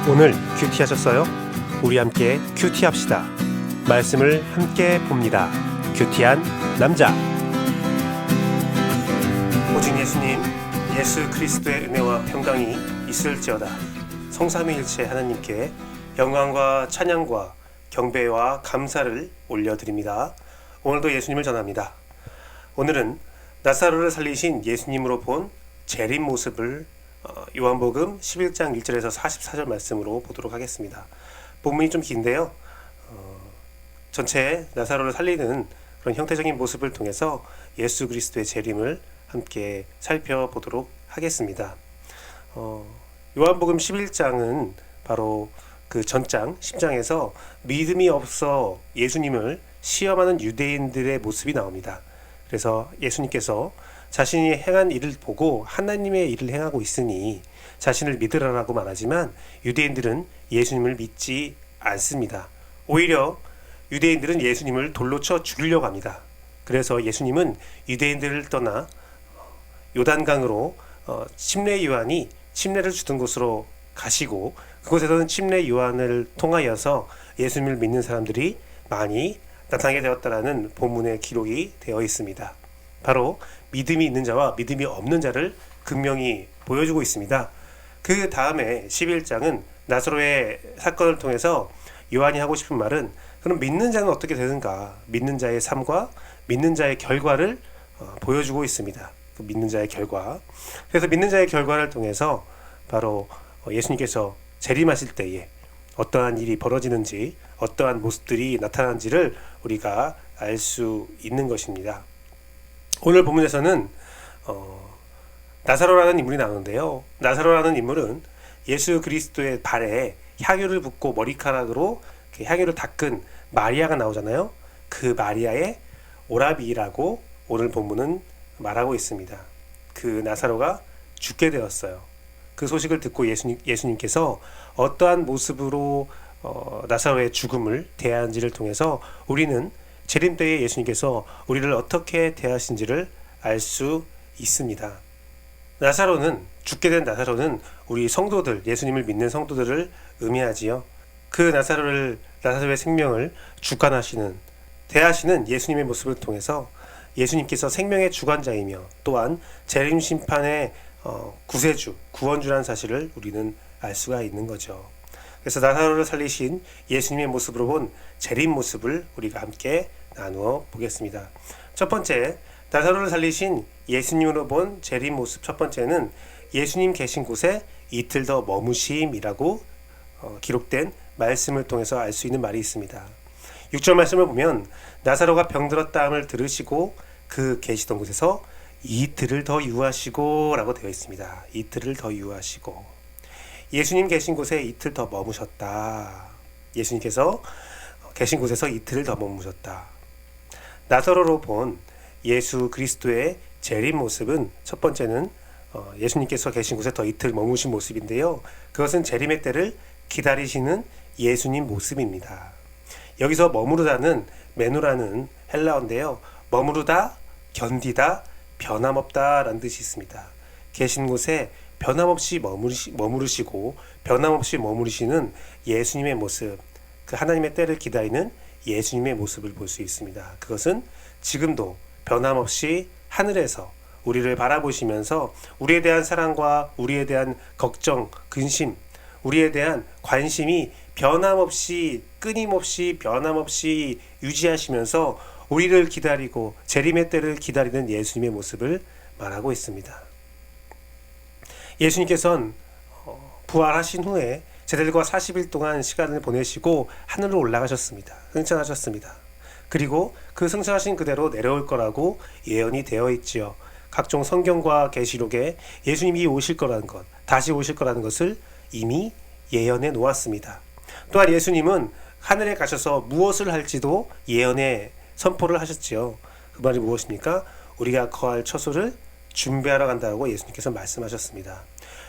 오늘 큐티하셨어요? 우리 함께 큐티합시다. 말씀을 함께 봅니다. 큐티한 남자. 오직 예수님, 예수 그리스도의 은혜와 평강이 있을지어다. 성삼위일체 하나님께 영광과 찬양과 경배와 감사를 올려드립니다. 오늘도 예수님을 전합니다. 오늘은 나사로를 살리신 예수님으로 본 재림 모습을 요한복음 11장 1절에서 44절 말씀으로 보도록 하겠습니다. 본문이 좀 긴데요. 전체 나사로를 살리는 그런 형태적인 모습을 통해서 예수 그리스도의 재림을 함께 살펴보도록 하겠습니다. 요한복음 11장은 바로 그 전장 10장에서 믿음이 없어 예수님을 시험하는 유대인들의 모습이 나옵니다. 그래서 예수님께서 자신이 행한 일을 보고 하나님의 일을 행하고 있으니 자신을 믿으라라고 말하지만 유대인들은 예수님을 믿지 않습니다. 오히려 유대인들은 예수님을 돌로 쳐 죽이려고 합니다. 그래서 예수님은 유대인들을 떠나 요단강으로 침례 요한이 침례를 주던 곳으로 가시고 그곳에서는 침례 요한을 통하여서 예수님을 믿는 사람들이 많이 나타나게 되었다라는 본문의 기록이 되어 있습니다. 바로 믿음이 있는 자와 믿음이 없는 자를 극명히 보여주고 있습니다. 그 다음에 11장은 나사로의 사건을 통해서 요한이 하고 싶은 말은 그럼 믿는 자는 어떻게 되는가, 믿는 자의 삶과 믿는 자의 결과를 보여주고 있습니다. 그 믿는 자의 결과. 그래서 믿는 자의 결과를 통해서 바로 예수님께서 재림하실 때에 어떠한 일이 벌어지는지, 어떠한 모습들이 나타나는지를 우리가 알 수 있는 것입니다. 오늘 본문에서는 나사로라는 인물이 나오는데요. 나사로라는 인물은 예수 그리스도의 발에 향유를 붓고 머리카락으로 향유를 닦은 마리아가 나오잖아요. 그 마리아의 오라비라고 오늘 본문은 말하고 있습니다. 그 나사로가 죽게 되었어요. 그 소식을 듣고 예수님께서 어떠한 모습으로 나사로의 죽음을 대하는지를 통해서 우리는 재림 때에 예수님께서 우리를 어떻게 대하신지를 알 수 있습니다. 죽게 된 나사로는 우리 성도들, 예수님을 믿는 성도들을 의미하지요. 그 나사로의 생명을 주관하시는, 대하시는 예수님의 모습을 통해서 예수님께서 생명의 주관자이며 또한 재림 심판의 구세주, 구원주라는 사실을 우리는 알 수가 있는 거죠. 그래서 나사로를 살리신 예수님의 모습으로 본 재림 모습을 우리가 함께 나누어 보겠습니다. 첫 번째, 나사로를 살리신 예수님으로 본 재림 모습 첫 번째는 예수님 계신 곳에 이틀 더 머무심이라고 기록된 말씀을 통해서 알 수 있는 말이 있습니다. 6절 말씀을 보면 나사로가 병들었다함을 들으시고 그 계시던 곳에서 이틀을 더 유하시고 라고 되어 있습니다. 이틀을 더 유하시고 예수님 계신 곳에 이틀 더 머무셨다. 예수님께서 계신 곳에서 이틀을 더 머무셨다. 나사로로 본 예수 그리스도의 재림 모습은 첫 번째는 예수님께서 계신 곳에 더 이틀 머무신 모습인데요. 그것은 재림의 때를 기다리시는 예수님 모습입니다. 여기서 머무르다는 메노라는 헬라어인데요. 머무르다, 견디다, 변함없다 라는 뜻이 있습니다. 계신 곳에 변함없이 머무르시고 변함없이 머무르시는 예수님의 모습, 그 하나님의 때를 기다리는 예수님의 모습을 볼 수 있습니다. 그것은 지금도 변함없이 하늘에서 우리를 바라보시면서 우리에 대한 사랑과 우리에 대한 걱정, 근심, 우리에 대한 관심이 변함없이 끊임없이 변함없이 유지하시면서 우리를 기다리고 재림의 때를 기다리는 예수님의 모습을 말하고 있습니다. 예수님께서는 부활하신 후에 제자들과 40일 동안 시간을 보내시고 하늘로 올라가셨습니다. 승천하셨습니다. 그리고 그 승천하신 그대로 내려올 거라고 예언이 되어 있지요. 각종 성경과 계시록에 예수님이 오실 거라는 것, 다시 오실 거라는 것을 이미 예언해 놓았습니다. 또한 예수님은 하늘에 가셔서 무엇을 할지도 예언에 선포를 하셨지요. 그 말이 무엇입니까? 우리가 거할 처소를 준비하러 간다고 예수님께서 말씀하셨습니다.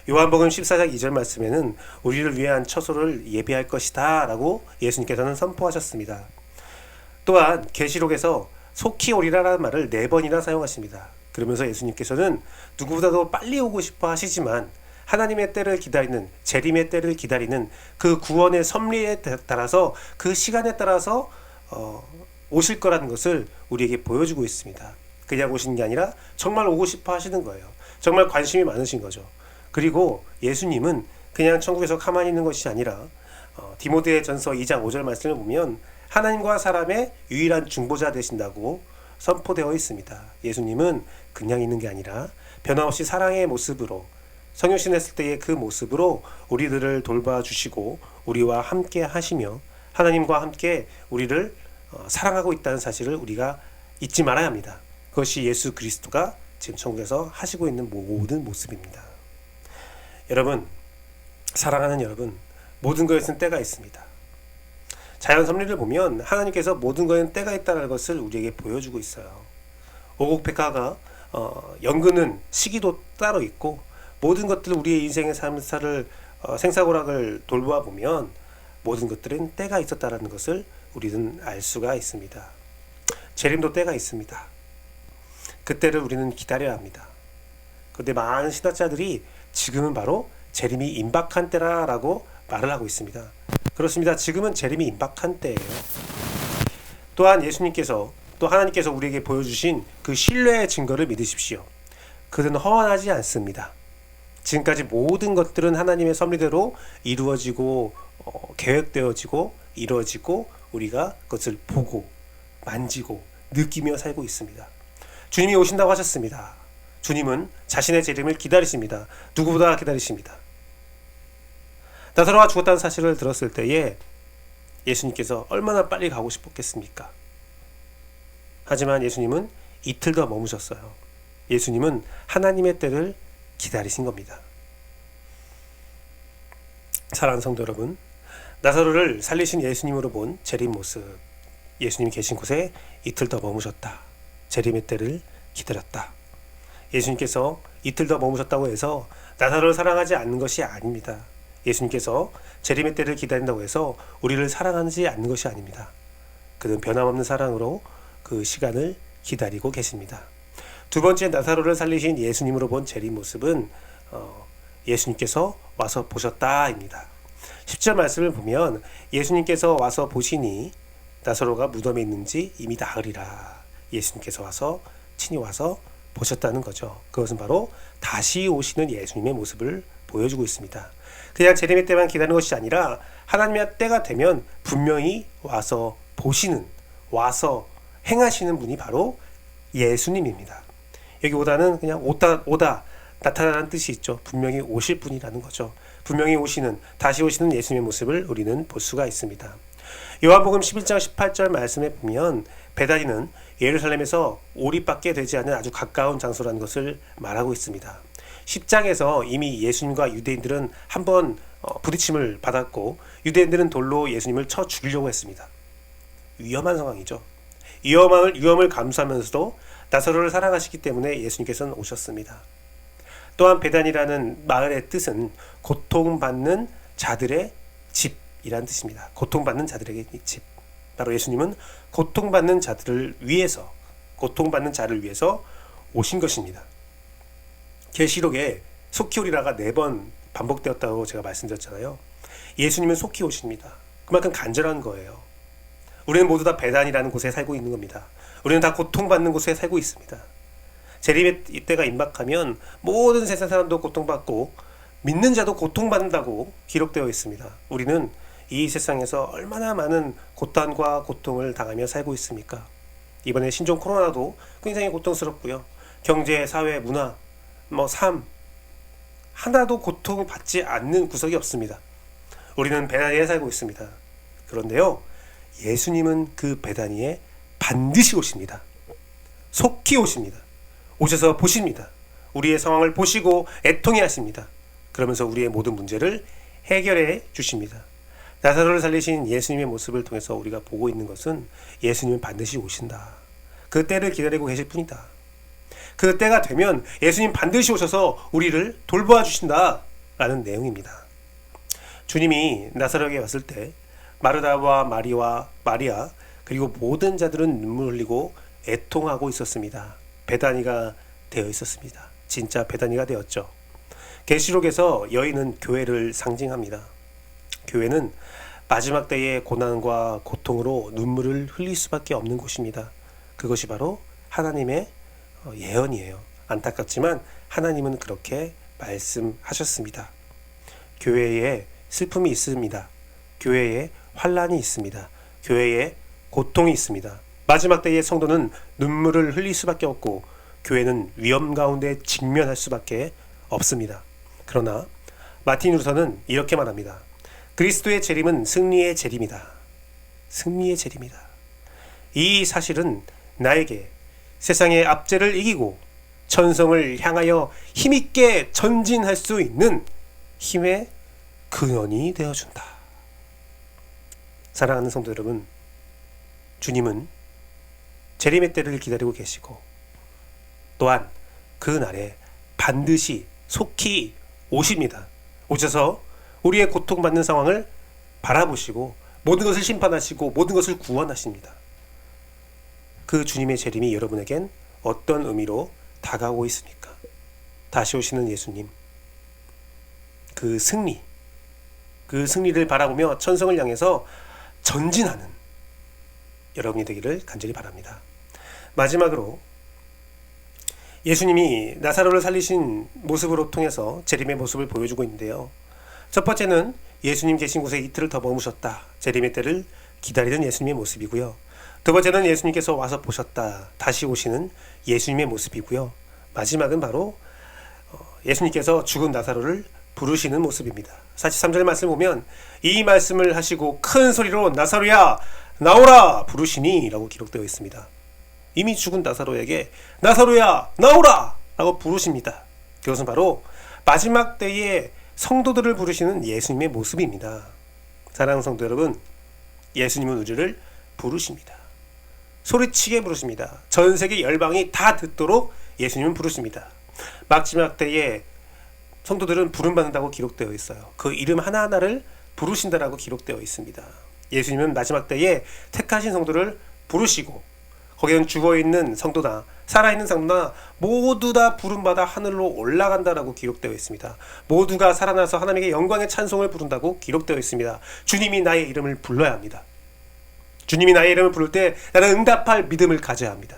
요한복음 14장 2절 말씀에는 우리를 위한 처소를 예비할 것이다 라고 예수님께서는 선포하셨습니다. 또한 계시록에서 속히 오리라라는 말을 4번이나 사용하십니다. 그러면서 예수님께서는 누구보다도 빨리 오고 싶어 하시지만 하나님의 때를 기다리는, 재림의 때를 기다리는 그 구원의 섭리에 따라서, 그 시간에 따라서 오실 거라는 것을 우리에게 보여주고 있습니다. 그냥 오시는 게 아니라 정말 오고 싶어 하시는 거예요. 정말 관심이 많으신 거죠. 그리고 예수님은 그냥 천국에서 가만히 있는 것이 아니라 디모데 전서 2장 5절 말씀을 보면 하나님과 사람의 유일한 중보자 되신다고 선포되어 있습니다. 예수님은 그냥 있는 게 아니라 변함없이 사랑의 모습으로, 성육신 했을 때의 그 모습으로 우리들을 돌봐주시고 우리와 함께 하시며 하나님과 함께 우리를 사랑하고 있다는 사실을 우리가 잊지 말아야 합니다. 그것이 예수 그리스도가 지금 천국에서 하시고 있는 모든 모습입니다. 여러분, 사랑하는 여러분, 모든 것에는 때가 있습니다. 자연 섭리를 보면 하나님께서 모든 것에는 때가 있다는 것을 우리에게 보여주고 있어요. 오곡백화가 연근은 시기도 따로 있고, 모든 것들 우리의 인생의 삶사를 생사고락을 돌보아 보면 모든 것들은 때가 있었다는 것을 우리는 알 수가 있습니다. 재림도 때가 있습니다. 그때를 우리는 기다려야 합니다. 그런데 많은 신학자들이 지금은 바로 재림이 임박한 때라고 말을 하고 있습니다. 그렇습니다. 지금은 재림이 임박한 때예요. 또한 예수님께서, 또 하나님께서 우리에게 보여주신 그 신뢰의 증거를 믿으십시오. 그는 허언하지 않습니다. 지금까지 모든 것들은 하나님의 섭리대로 이루어지고 계획되어지고 이루어지고 우리가 그것을 보고 만지고 느끼며 살고 있습니다. 주님이 오신다고 하셨습니다. 주님은 자신의 재림을 기다리십니다. 누구보다 기다리십니다. 나사로가 죽었다는 사실을 들었을 때에 예수님께서 얼마나 빨리 가고 싶었겠습니까? 하지만 예수님은 이틀 더 머무셨어요. 예수님은 하나님의 때를 기다리신 겁니다. 사랑하는 성도 여러분, 나사로를 살리신 예수님으로 본 재림 모습, 예수님이 계신 곳에 이틀 더 머무셨다. 재림의 때를 기다렸다. 예수님께서 이틀 더 머무셨다고 해서 나사로를 사랑하지 않는 것이 아닙니다. 예수님께서 재림의 때를 기다린다고 해서 우리를 사랑하지 않는 것이 아닙니다. 그는 변함없는 사랑으로 그 시간을 기다리고 계십니다. 두 번째, 나사로를 살리신 예수님으로 본 재림 모습은 예수님께서 와서 보셨다입니다. 10절 말씀을 보면 예수님께서 와서 보시니 나사로가 무덤에 있는지 이미 나으리라. 예수님께서 와서 친히 와서 보셨다는 거죠. 그것은 바로 다시 오시는 예수님의 모습을 보여주고 있습니다. 그냥 재림의 때만 기다리는 것이 아니라 하나님의 때가 되면 분명히 와서 보시는, 와서 행하시는 분이 바로 예수님입니다. 여기 오다는 그냥 오다 나타나는 뜻이 있죠. 분명히 오실 분이라는 거죠. 분명히 오시는, 다시 오시는 예수님의 모습을 우리는 볼 수가 있습니다. 요한복음 11장 18절 말씀에 보면 베다니는 예루살렘에서 오리밖에 되지 않은 아주 가까운 장소라는 것을 말하고 있습니다. 10장에서 이미 예수님과 유대인들은 한번 부딪힘을 받았고 유대인들은 돌로 예수님을 쳐 죽이려고 했습니다. 위험한 상황이죠. 위험을 감수하면서도 나사로를 사랑하시기 때문에 예수님께서는 오셨습니다. 또한 베단이라는 마을의 뜻은 고통받는 자들의 집이라는 뜻입니다. 고통받는 자들에게 집. 바로 예수님은 고통받는 자들을 위해서, 고통받는 자를 위해서 오신 것입니다. 계시록에 속히 오리라가 4번 반복되었다고 제가 말씀드렸잖아요. 예수님은 속히 오십니다. 그만큼 간절한 거예요. 우리는 모두 다 베단이라는 곳에 살고 있는 겁니다. 우리는 다 고통받는 곳에 살고 있습니다. 재림의 이때가 임박하면 모든 세상 사람도 고통받고 믿는 자도 고통받는다고 기록되어 있습니다. 우리는 이 세상에서 얼마나 많은 고난과 고통을 당하며 살고 있습니까? 이번에 신종 코로나도 굉장히 고통스럽고요. 경제, 사회, 문화, 삶 하나도 고통을 받지 않는 구석이 없습니다. 우리는 베다니에 살고 있습니다. 그런데요, 예수님은 그 베다니에 반드시 오십니다. 속히 오십니다. 오셔서 보십니다. 우리의 상황을 보시고 애통해 하십니다. 그러면서 우리의 모든 문제를 해결해 주십니다. 나사로를 살리신 예수님의 모습을 통해서 우리가 보고 있는 것은 예수님은 반드시 오신다. 그 때를 기다리고 계실 뿐이다. 그 때가 되면 예수님 반드시 오셔서 우리를 돌보아 주신다 라는 내용입니다. 주님이 나사로에게 왔을 때 마르다와 마리아 그리고 모든 자들은 눈물 흘리고 애통하고 있었습니다. 베다니가 되어 있었습니다. 진짜 베다니가 되었죠. 계시록에서 여인은 교회를 상징합니다. 교회는 마지막 때의 고난과 고통으로 눈물을 흘릴 수밖에 없는 곳입니다. 그것이 바로 하나님의 예언이에요. 안타깝지만 하나님은 그렇게 말씀하셨습니다. 교회에 슬픔이 있습니다. 교회에 환난이 있습니다. 교회에 고통이 있습니다. 마지막 때의 성도는 눈물을 흘릴 수밖에 없고 교회는 위험 가운데 직면할 수밖에 없습니다. 그러나 마틴 루터는 이렇게 말합니다. 그리스도의 재림은 승리의 재림이다. 승리의 재림이다. 이 사실은 나에게 세상의 압제를 이기고 천성을 향하여 힘있게 전진할 수 있는 힘의 근원이 되어준다. 사랑하는 성도 여러분, 주님은 재림의 때를 기다리고 계시고 또한 그 날에 반드시 속히 오십니다. 오셔서 우리의 고통받는 상황을 바라보시고 모든 것을 심판하시고 모든 것을 구원하십니다. 그 주님의 재림이 여러분에겐 어떤 의미로 다가오고 있습니까? 다시 오시는 예수님, 그 승리를 바라보며 천성을 향해서 전진하는 여러분이 되기를 간절히 바랍니다. 마지막으로 예수님이 나사로를 살리신 모습으로 통해서 재림의 모습을 보여주고 있는데요. 첫 번째는 예수님 계신 곳에 이틀을 더 머무셨다. 재림의 때를 기다리는 예수님의 모습이고요. 두 번째는 예수님께서 와서 보셨다. 다시 오시는 예수님의 모습이고요. 마지막은 바로 예수님께서 죽은 나사로를 부르시는 모습입니다. 43절 말씀을 보면 이 말씀을 하시고 큰 소리로 나사로야 나오라 부르시니 라고 기록되어 있습니다. 이미 죽은 나사로에게 나사로야 나오라 라고 부르십니다. 그것은 바로 마지막 때에 성도들을 부르시는 예수님의 모습입니다. 사랑하는 성도 여러분, 예수님은 우리를 부르십니다. 소리치게 부르십니다. 전 세계 열방이 다 듣도록 예수님은 부르십니다. 마지막 때에 성도들은 부름받는다고 기록되어 있어요. 그 이름 하나하나를 부르신다라고 기록되어 있습니다. 예수님은 마지막 때에 택하신 성도를 부르시고 거기는 죽어있는 성도나 살아있는 성도나 모두 다 부름받아 하늘로 올라간다라고 기록되어 있습니다. 모두가 살아나서 하나님께 영광의 찬송을 부른다고 기록되어 있습니다. 주님이 나의 이름을 불러야 합니다. 주님이 나의 이름을 부를 때 나는 응답할 믿음을 가져야 합니다.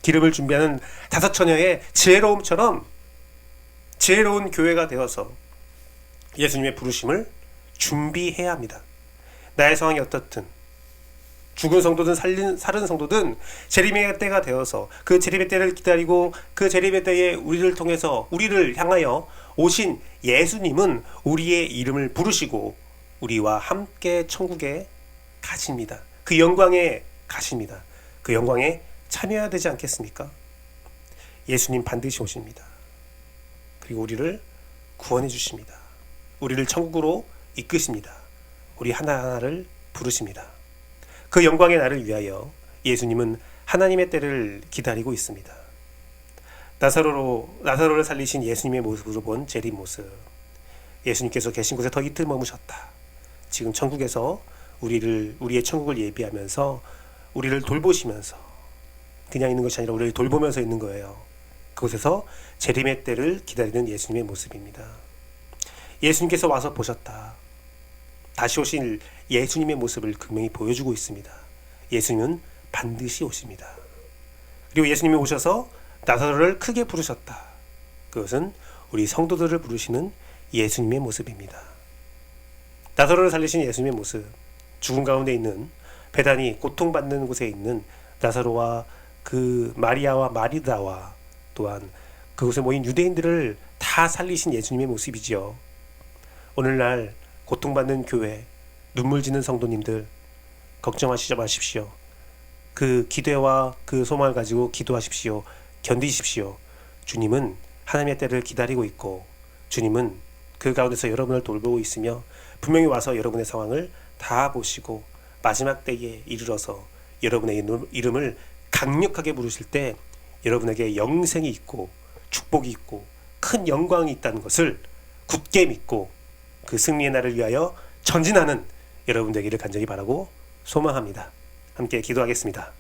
기름을 준비하는 5처녀의 지혜로움처럼 지혜로운 교회가 되어서 예수님의 부르심을 준비해야 합니다. 나의 상황이 어떻든 죽은 성도든 살은 성도든 재림의 때가 되어서 그 재림의 때를 기다리고 그 재림의 때에 우리를 통해서 우리를 향하여 오신 예수님은 우리의 이름을 부르시고 우리와 함께 천국에 가십니다. 그 영광에 가십니다. 그 영광에 참여해야 되지 않겠습니까? 예수님 반드시 오십니다. 그리고 우리를 구원해 주십니다. 우리를 천국으로 이끄십니다. 우리 하나하나를 부르십니다. 그 영광의 날을 위하여 예수님은 하나님의 때를 기다리고 있습니다. 나사로를 살리신 예수님의 모습으로 본 재림 모습. 예수님께서 계신 곳에 더 이틀 머무셨다. 지금 천국에서 우리의 천국을 예비하면서 우리를 돌보시면서 그냥 있는 것이 아니라 우리를 돌보면서 있는 거예요. 그곳에서 재림의 때를 기다리는 예수님의 모습입니다. 예수님께서 와서 보셨다. 다시 오실 예수님의 모습을 분명히 보여주고 있습니다. 예수님은 반드시 오십니다. 그리고 예수님이 오셔서 나사로를 크게 부르셨다. 그것은 우리 성도들을 부르시는 예수님의 모습입니다. 나사로를 살리신 예수님의 모습, 죽음 가운데 있는 배단이 고통받는 곳에 있는 나사로와 그 마리아와 마리다와 또한 그곳에 모인 유대인들을 다 살리신 예수님의 모습이지요. 오늘날 고통받는 교회, 눈물 짓는 성도님들 걱정하시지 마십시오. 그 기대와 그 소망을 가지고 기도하십시오. 견디십시오. 주님은 하나님의 때를 기다리고 있고 주님은 그 가운데서 여러분을 돌보고 있으며 분명히 와서 여러분의 상황을 다 보시고 마지막 때에 이르러서 여러분의 이름을 강력하게 부르실 때 여러분에게 영생이 있고 축복이 있고 큰 영광이 있다는 것을 굳게 믿고 그 승리의 날을 위하여 전진하는 여러분 되기를 간절히 바라고 소망합니다. 함께 기도하겠습니다.